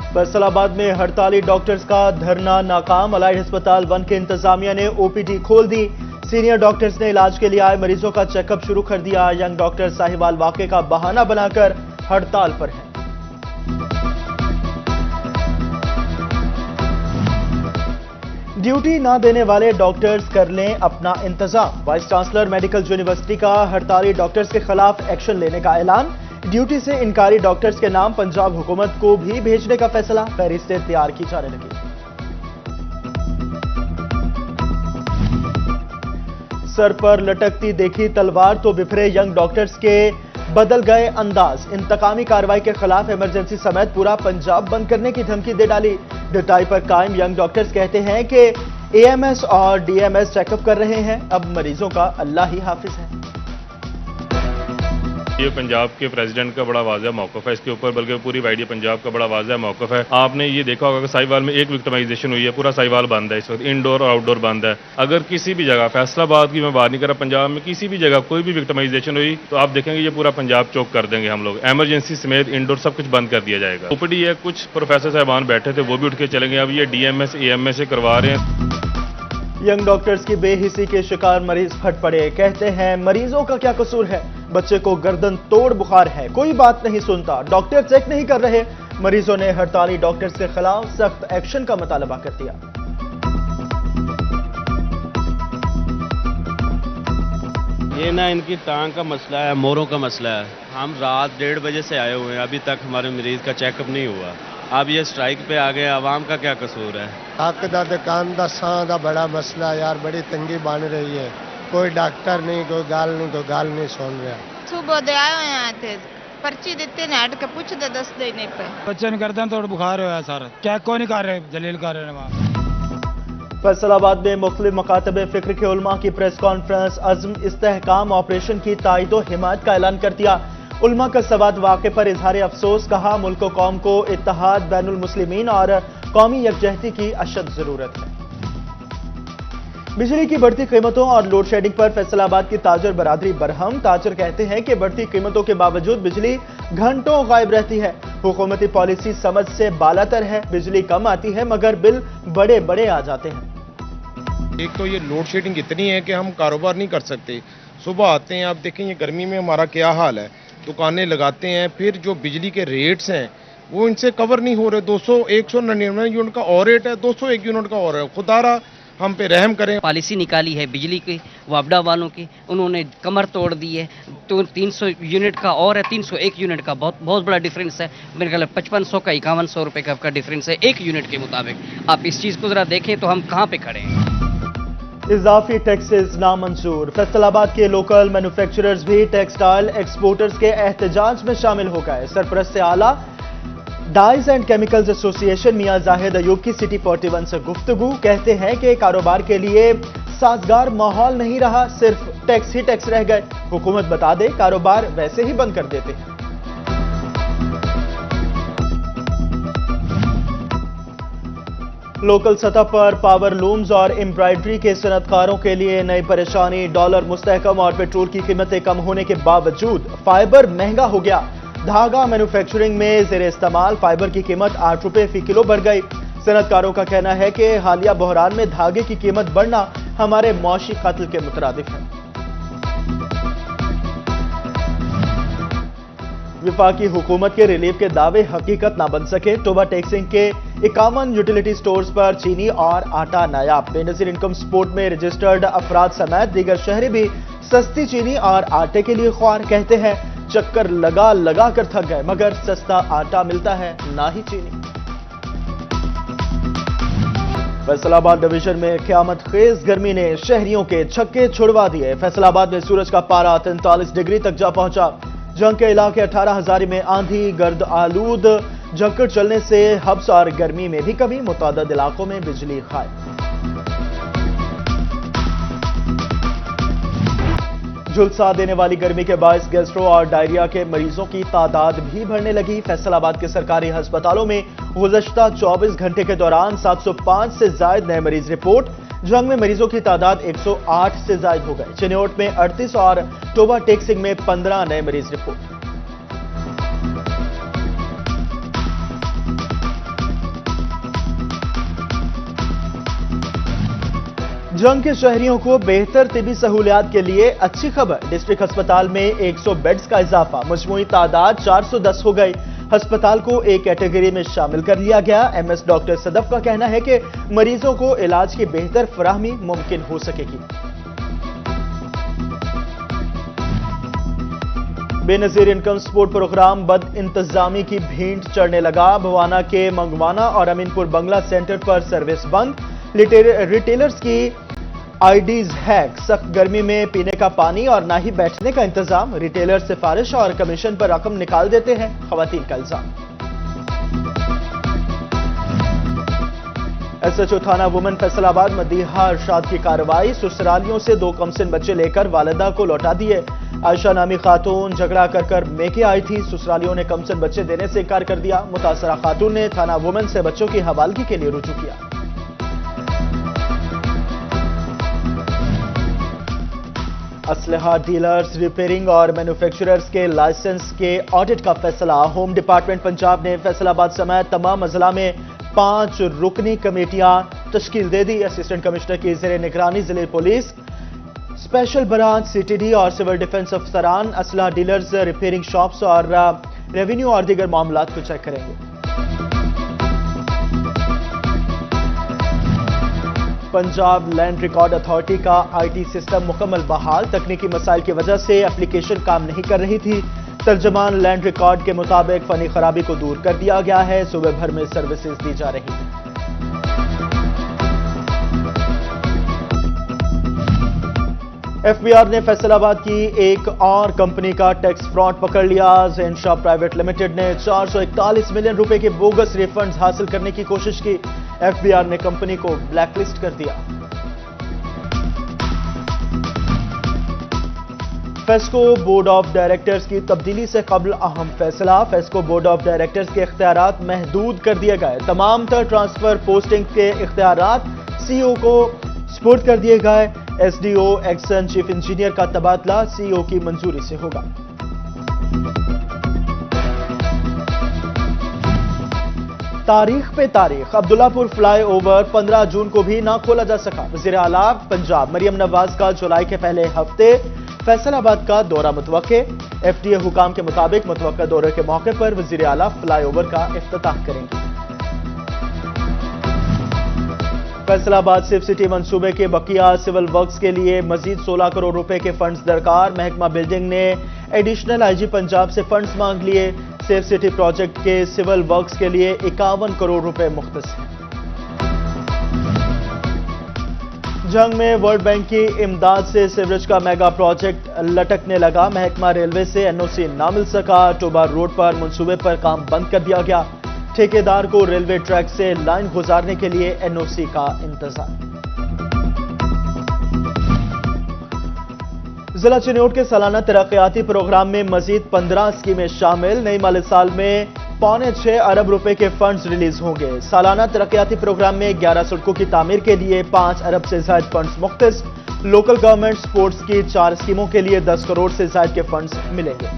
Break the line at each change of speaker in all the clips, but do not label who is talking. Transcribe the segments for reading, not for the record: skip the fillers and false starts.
फैसलाबाद में हड़ताली डॉक्टर्स का धरना नाकाम। अलाइड अस्पताल 1 के इंतजामिया ने ओपीडी खोल दी। सीनियर डॉक्टर्स ने इलाज के लिए आए मरीजों का चेकअप शुरू कर दिया। यंग डॉक्टर साहिवाल वाकये का बहाना बनाकर हड़ताल पर हैं। ड्यूटी ना देने वाले डॉक्टर्स कर लें अपना इंतजाम। वाइस चांसलर मेडिकल यूनिवर्सिटी का हड़ताली डॉक्टर्स के खिलाफ एक्शन लेने का ऐलान। ड्यूटी से इनकारी डॉक्टर्स के नाम पंजाब हुकूमत को भी भेजने का फैसला। फहरिस्तें तैयार की जाने लगी। सर पर लटकती देखी तलवार तो बिफरे यंग डॉक्टर्स के बदल गए अंदाज। इंतकामी कार्रवाई के खिलाफ इमरजेंसी समेत पूरा पंजाब बंद करने की धमकी दे डाली। डटाई पर कायम यंग डॉक्टर्स कहते हैं कि एएमएस और डीएमएस चेकअप कर रहे हैं, अब मरीजों का अल्लाह ही हाफिज है।
ये पंजाब के प्रेसिडेंट का बड़ा वाज़ह मौक़िफ़ है इसके ऊपर, बल्कि पूरी वाइडी पंजाब का बड़ा वाज़ह मौक़िफ़ है। आपने ये देखा होगा कि साहिवाल में एक विक्टिमाइजेशन हुई है, पूरा साहिवाल बंद है इस वक्त, इंडोर और आउटडोर बंद है। अगर किसी भी जगह, फैसलाबाद की मैं बात नहीं कर रहा, पंजाब में किसी भी जगह कोई भी विक्टिमाइजेशन हुई तो आप देखेंगे ये पूरा पंजाब चौक कर देंगे हम लोग। एमरजेंसी समेत इंडोर सब कुछ बंद कर दिया जाएगा। ओपीडी है, कुछ प्रोफेसर साहबान बैठे थे वो भी उठ के चलेंगे। अब ये डीएमएस एएमएस से करवा रहे हैं।
यंग डॉक्टर्स की बेहिसी के शिकार मरीज फट पड़े। कहते हैं मरीजों का क्या कसूर है, बच्चे को गर्दन तोड़ बुखार है, कोई बात नहीं सुनता, डॉक्टर चेक नहीं कर रहे। मरीजों ने हड़ताली डॉक्टर्स के खिलाफ सख्त एक्शन का मुतालबा कर दिया।
ये ना इनकी टांग का मसला है, मोरों का मसला है। हम रात 1:30 बजे से आए हुए हैं, अभी तक हमारे मरीज का चेकअप नहीं हुआ। अब ये स्ट्राइक पे आ गए, आवाम का क्या कसूर है।
हक दा दुकान दा सां दा बड़ा मसला यार, बड़ी तंगी बन रही है। कोई डॉक्टर नहीं, कोई गाल नहीं सुन रहा।
सुबह दे आए हैं थे, पर्ची देते ने हट के पूछ दे 10 दिन नहीं पे।
बच्चे ने गर्दन तोड़ बुखार हुआ है सर, चेक को नहीं कर रहे, जलील कर रहे हैं वहाँ।
फैसलाबाद में मुख्तलिफ मकातब फिक्र के उलमा की प्रेस कॉन्फ्रेंस। अज़्म इस्तेहकाम ऑपरेशन की तायद व हिमायत का ऐलान कर दिया। उलमा का सवाद वाक़े पर इजहार अफसोस। कहा मुल्क व कौम को इत्तेहाद, बैनुल मुस्लिमीन और कौमी यकजहती की अशद जरूरत है। बिजली की बढ़ती कीमतों और लोड शेडिंग पर फैसलाबाद की ताजर बरादरी बरहम। ताजर कहते हैं कि बढ़ती कीमतों के बावजूद बिजली घंटों गायब रहती है। हुकूमती पॉलिसी समझ से बालातर है, बिजली कम आती है मगर बिल बड़े बड़े आ जाते हैं।
एक तो ये लोड शेडिंग इतनी है कि हम कारोबार नहीं कर सकते। सुबह आते हैं, आप देखें ये गर्मी में हमारा क्या हाल है, दुकानें लगाते हैं, फिर जो बिजली के रेट्स हैं वो इनसे कवर नहीं हो रहे। 199 यूनिट का और रेट है, 201 यूनिट का और है। खुदारा हम पे रहम करें।
पॉलिसी निकाली है बिजली की वापडा वालों की, उन्होंने कमर तोड़ दी है। तो 300 यूनिट का और है, 301 यूनिट का बहुत बड़ा डिफरेंस है। मेरे ख्याल 5500 का 5100 रुपए का डिफरेंस है एक यूनिट के मुताबिक। आप इस चीज़ को ज़रा देखें तो हम कहाँ पे खड़े हैं।
इजाफी टैक्सेस नामंजूर। फैसलाबाद के लोकल मैन्युफैक्चरर्स भी टेक्सटाइल एक्सपोर्टर्स के एहतजाज में शामिल हो गए। सरपरस्त आला डाइज एंड केमिकल्स एसोसिएशन मियां जाहिद अयूब की सिटी 41 से गुफ्तगू। कहते हैं कि कारोबार के लिए साजगार माहौल नहीं रहा, सिर्फ टैक्स ही टैक्स रह गए। हुकूमत बता दे कारोबार वैसे ही बंद कर देते हैं। लोकल सतह पर पावर लूम्स और एम्ब्रॉयडरी के सनतकारों के लिए नई परेशानी। डॉलर मुस्तहकम और पेट्रोल की कीमतें कम होने के बावजूद फाइबर महंगा हो गया। धागा मैन्युफैक्चरिंग में जेर इस्तेमाल फाइबर की कीमत 8 रुपए फी किलो बढ़ गई। सनतकारों का कहना है कि हालिया बहरान में धागे की कीमत बढ़ना हमारे मौशी कत्ल के मुतरादिफ है। विफाकी हुकूमत के रिलीफ के दावे हकीकत ना बन सके। टोबा टैक्सिंग के 51 यूटिलिटी स्टोर्स पर चीनी और आटा नायाब। बेनजीर इनकम सपोर्ट में रजिस्टर्ड अफराद समेत दीगर शहरी भी सस्ती चीनी और आटे के लिए ख्वार। कहते हैं चक्कर लगा कर थक गए मगर सस्ता आटा मिलता है ना ही चीनी। फैसलाबाद डिवीजन में क़यामत खेज गर्मी ने शहरियों के छक्के छुड़वा दिए। फैसलाबाद में सूरज का पारा 43 डिग्री तक जा पहुंचा। जंग के इलाके 18 हजारी में आंधी गर्द आलूद झक्कड़ चलने से हब्स और गर्मी में भी कमी। मुतादिद इलाकों में बिजली गायब। झुलसा देने वाली गर्मी के बायस गैस्ट्रो और डायरिया के मरीजों की तादाद भी बढ़ने लगी। फैसलाबाद के सरकारी अस्पतालों में गुज़श्ता 24 घंटे के दौरान 705 से ज्यादा नए मरीज रिपोर्ट। जंग में मरीजों की तादाद 108 से ज्यादा हो गए। चिन्योट में 38 और टोबा टेक्सिंग में 15 नए मरीज रिपोर्ट। जंग के शहरियों को बेहतर तिबी सहूलियात के लिए अच्छी खबर। डिस्ट्रिक्ट अस्पताल में 100 बेड्स का इजाफा, मजमूई तादाद 410 हो गई। अस्पताल को एक कैटेगरी में शामिल कर लिया गया। एमएस डॉक्टर सदफ का कहना है कि मरीजों को इलाज की बेहतर फराहमी मुमकिन हो सकेगी। बेनजीर इनकम सपोर्ट प्रोग्राम बद इंतजामी की भींट चढ़ने लगा। भवाना के मंगवाना और अमीनपुर बंगला सेंटर पर सर्विस बंद। रिटेलर्स की आईडीज हैक, सख्त गर्मी में पीने का पानी और ना ही बैठने का इंतजाम। रिटेलर सिफारिश और कमीशन पर रकम निकाल देते हैं, खवातीन का इल्जाम। एसएचओ थाना वुमेन फैसलाबाद मदीहा अरशाद की कार्रवाई। ससुरालियों से 2 कमसिन बच्चे लेकर वालिदा को लौटा दिए। आयशा नामी खातून झगड़ा कर मेके आई थी। ससुरालियों ने कमसिन बच्चे देने से इनकार कर दिया। मुतासरा खातून ने थाना वुमेन से बच्चों की हवालगी के लिए रुजू किया। असलहा डीलर्स, रिपेयरिंग और मैन्युफैक्चरर्स के लाइसेंस के ऑडिट का फैसला। होम डिपार्टमेंट पंजाब ने फैसलाबाद समेत तमाम अजला में 5 रुकनी कमेटियां तश्कील दे दी। असिस्टेंट कमिश्नर की ज़ेर निगरानी जिले पुलिस, स्पेशल ब्रांच, सीटीडी और सिविल डिफेंस अफसरान असलहा डीलर्स, रिपेयरिंग शॉप्स और रेवेन्यू और दीगर मामलात को चेक करेंगे। पंजाब लैंड रिकॉर्ड अथॉरिटी का आईटी सिस्टम मुकम्मल बहाल। तकनीकी मसाइल की वजह से एप्लीकेशन काम नहीं कर रही थी। तर्जमान लैंड रिकॉर्ड के मुताबिक फनी खराबी को दूर कर दिया गया है। सूबे भर में सर्विसेज दी जा रही है। एफबीआर ने फैसलाबाद की एक और कंपनी का टैक्स फ्रॉड पकड़ लिया। ज़ेनशा प्राइवेट लिमिटेड ने 441 मिलियन रुपए के बोगस रिफंड्स हासिल करने की कोशिश की। एफबीआर ने कंपनी को ब्लैकलिस्ट कर दिया। फेस्को बोर्ड ऑफ डायरेक्टर्स की तब्दीली से कबल अहम फैसला। फेस्को बोर्ड ऑफ डायरेक्टर्स के इख्तियारात महदूद कर दिए गए। तमाम तर ट्रांसफर पोस्टिंग के इख्तियारात सीईओ को स्पुर्द कर दिए गए। एसडीओ एक्सन चीफ इंजीनियर का तबादला सीईओ की मंजूरी से होगा। तारीख पे तारीख, अब्दुल्लापुर फ्लाईओवर 15 जून को भी ना खोला जा सका। वज़ीर आला पंजाब मरियम नवाज का जुलाई के पहले हफ्ते फैसलाबाद का दौरा मुतवक्के। एफडीए हुकाम के मुताबिक मुतवक्का दौरे के मौके पर वज़ीर आला फ्लाईओवर का इफ्तिताह करेंगे। फैसलाबाद सिर्फ सिटी मंसूबे के बकिया सिविल वर्क्स के लिए मजीद 16 करोड़ रुपए के फंड्स दरकार। महकमा बिल्डिंग ने एडिशनल आईजी पंजाब से फंड्स मांग लिए। सेफ सिटी प्रोजेक्ट के सिविल वर्क्स के लिए 51 करोड़ रुपए मुख्तस हैं। जंग में वर्ल्ड बैंक की इमदाद से सीवरेज का मेगा प्रोजेक्ट लटकने लगा। महकमा रेलवे से एनओसी ना मिल सका। टोबार रोड पर मंसूबे पर काम बंद कर दिया गया। ठेकेदार को रेलवे ट्रैक से लाइन गुजारने के लिए एनओसी का इंतजार। जिला चिन्नौट के सालाना तरक्याती प्रोग्राम में मजीद 15 स्कीमें शामिल। नई माली साल में 6.25 अरब रुपए के फंड्स रिलीज होंगे। सालाना तरक्याती प्रोग्राम में 11 सड़कों की तामीर के लिए 5 अरब से ज्यादा फंड्स मुख्तस। लोकल गवर्नमेंट स्पोर्ट्स की 4 स्कीमों के लिए 10 करोड़ से ज्यादा के फंड्स मिलेंगे।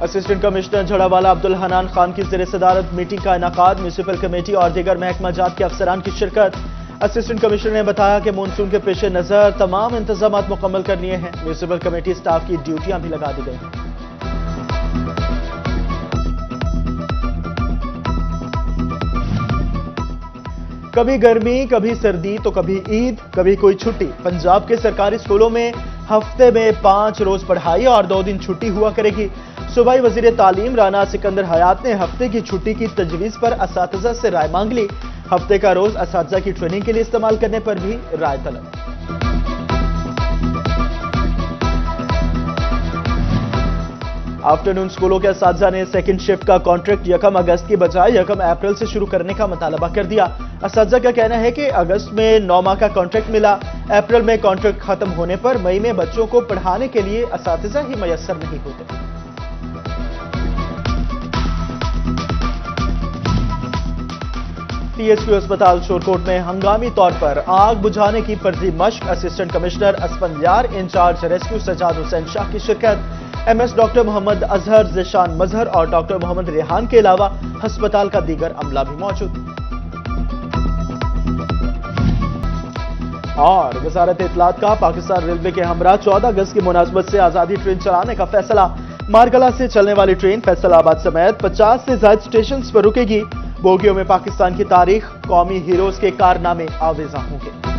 असिस्टेंट कमिश्नर झड़ावाला अब्दुल हनान खान की ज़ेर सदारत मीटिंग का इनाकाद। म्यूनिसिपल कमेटी और दीगर महकमा जात के अफसरान की शिरकत। असिस्टेंट कमिश्नर ने बताया कि मानसून के पेश नजर तमाम इंतजाम मुकम्मल करने हैं। म्यूनिसिपल कमेटी स्टाफ की ड्यूटियां भी लगा दी गई हैं। कभी गर्मी, कभी सर्दी तो कभी ईद, कभी कोई छुट्टी। पंजाब के सरकारी स्कूलों में हफ्ते में 5 रोज पढ़ाई और 2 दिन छुट्टी हुआ करेगी। सूबाई वजीर तालीम राना सिकंदर हयात ने हफ्ते की छुट्टी की तजवीज पर असातिज़ा से राय मांग ली। हफ्ते का रोज असातिज़ा की ट्रेनिंग के लिए इस्तेमाल करने पर भी राय तलब। आफ्टरनून स्कूलों के असातिज़ा ने सेकंड शिफ्ट का कॉन्ट्रैक्ट 1 अगस्त की बजाय 1 अप्रैल से शुरू करने का मुतालबा कर दिया। असातिज़ा का कहना है कि अगस्त में 9 माह का कॉन्ट्रैक्ट मिला। अप्रैल में कॉन्ट्रैक्ट खत्म होने पर मई में बच्चों को पढ़ाने के लिए असातिज़ा ही मयस्सर नहीं होते। टीएचक्यू अस्पताल शोरकोट में हंगामी तौर पर आग बुझाने की फर्जी मश्क। Assistant commissioner Asfandyar, in charge rescue Sajjad Hussain Shah की शिरकत। एमएस डॉक्टर मोहम्मद अजहर, ज़िशान मजहर और डॉक्टर मोहम्मद रेहान के अलावा अस्पताल का दीगर अमला भी मौजूद। اور وزارت اطلاعات کا پاکستان ریلوے کے ہمراہ 14 اگست کی مناسبت سے آزادی ٹرین چلانے کا فیصلہ. مارکلا سے چلنے والی ٹرین فیصل آباد سمیت 50 سے زائد اسٹیشنز پر رکے گی. بوگیوں میں پاکستان کی تاریخ، قومی ہیروز کے کارنامے آویزاں ہوں گے.